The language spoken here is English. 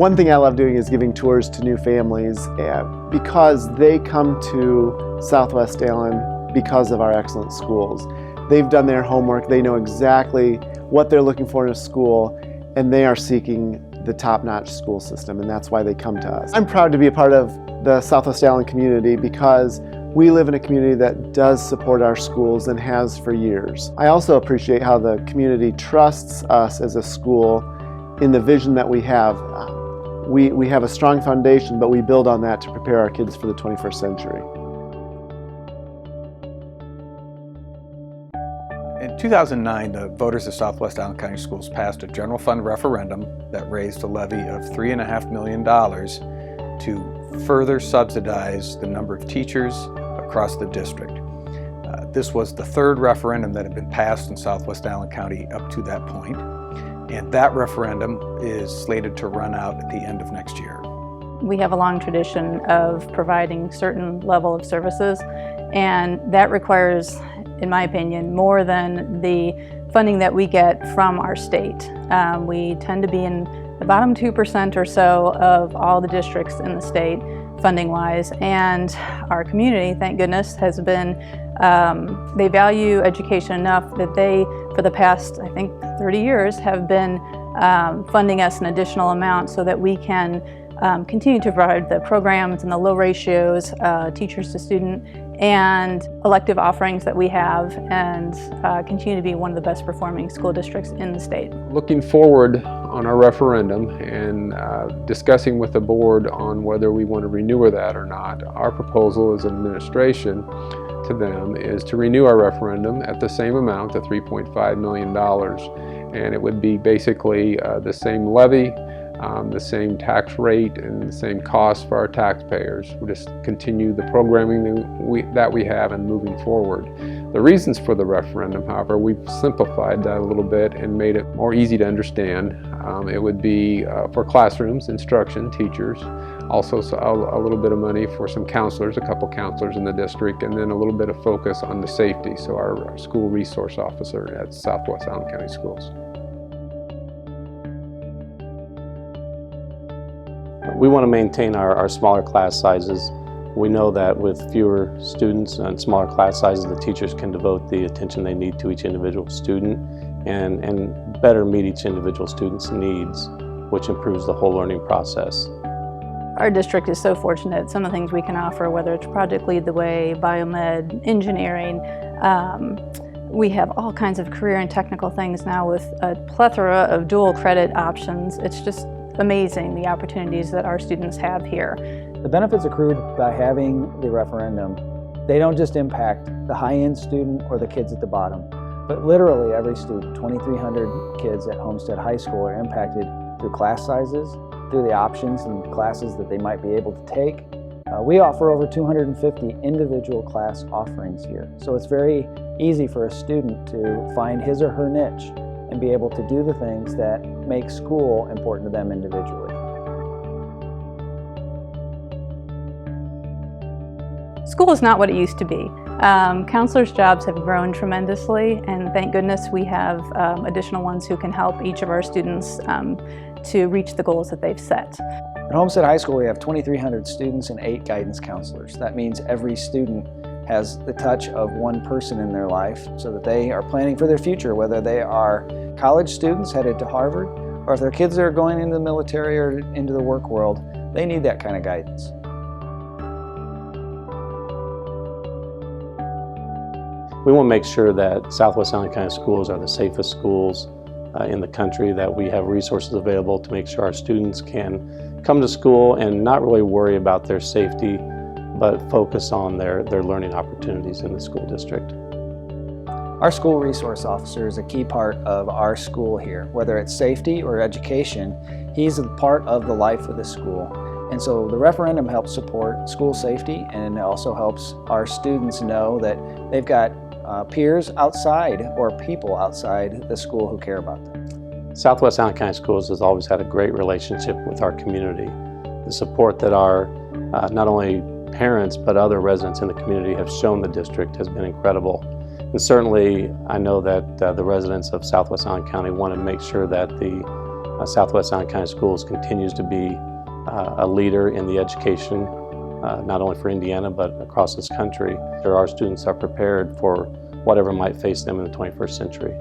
One thing I love doing is giving tours to new families because they come to Southwest Allen because of our excellent schools. They've done their homework, they know exactly what they're looking for in a school, and they are seeking the top-notch school system, and that's why they come to us. I'm proud to be a part of the Southwest Allen community because we live in a community that does support our schools and has for years. I also appreciate how the community trusts us as a school in the vision that we have. We have a strong foundation, but we build on that to prepare our kids for the 21st century. In 2009, the voters of Southwest Allen County Schools passed a general fund referendum that raised a levy of $3.5 million to further subsidize the number of teachers across the district. This was the third referendum that had been passed in Southwest Allen County up to that point, and that referendum is slated to run out at the end of next year. We have a long tradition of providing certain level of services, and that requires, in my opinion, more than the funding that we get from our state. We tend to be in the bottom 2% or so of all the districts in the state, funding-wise, and our community, thank goodness, has been, they value education enough that they, for the past, I think, 30 years, have been funding us an additional amount so that we can continue to provide the programs and the low ratios, teachers to student, and elective offerings that we have, and continue to be one of the best performing school districts in the state. Looking forward on our referendum and discussing with the board on whether we want to renew that or not, our proposal as an administration to them is to renew our referendum at the same amount, the $3.5 million. And it would be basically the same levy, the same tax rate, and the same cost for our taxpayers. We'll just continue the programming that we have and moving forward. The reasons for the referendum, however, we've simplified that a little bit and made it more easy to understand. It would be for classrooms, instruction, teachers, also a little bit of money for some counselors, a couple counselors in the district, and then a little bit of focus on the safety, so our school resource officer at Southwest Allen County Schools. We want to maintain our smaller class sizes. We know that with fewer students and smaller class sizes, the teachers can devote the attention they need to each individual student and better meet each individual student's needs, which improves the whole learning process. Our district is so fortunate. Some of the things we can offer, whether it's Project Lead the Way, biomed, engineering, we have all kinds of career and technical things now with a plethora of dual credit options. It's just amazing the opportunities that our students have here. The benefits accrued by having the referendum, they don't just impact the high-end student or the kids at the bottom, but literally every student. 2,300 kids at Homestead High School are impacted through class sizes, through the options and classes that they might be able to take. We offer over 250 individual class offerings here, so it's very easy for a student to find his or her niche and be able to do the things that make school important to them individually. School is not what it used to be. Counselors' jobs have grown tremendously, and thank goodness we have additional ones who can help each of our students to reach the goals that they've set. At Homestead High School, we have 2,300 students and 8 guidance counselors. That means every student has the touch of one person in their life so that they are planning for their future, whether they are college students headed to Harvard, or if their kids are going into the military or into the work world, they need that kind of guidance. We want to make sure that Southwest Allen County Schools are the safest schools in the country, that we have resources available to make sure our students can come to school and not really worry about their safety, but focus on their learning opportunities in the school district. Our school resource officer is a key part of our school here. Whether it's safety or education, he's a part of the life of the school. And so the referendum helps support school safety, and it also helps our students know that they've got peers outside or people outside the school who care about them. Southwest Allen County Schools has always had a great relationship with our community. The support that our not only parents but other residents in the community have shown the district has been incredible. And certainly I know that the residents of Southwest Allen County want to make sure that the Southwest Allen County Schools continues to be a leader in the education, not only for Indiana, but across this country. Our students are prepared for whatever might face them in the 21st century.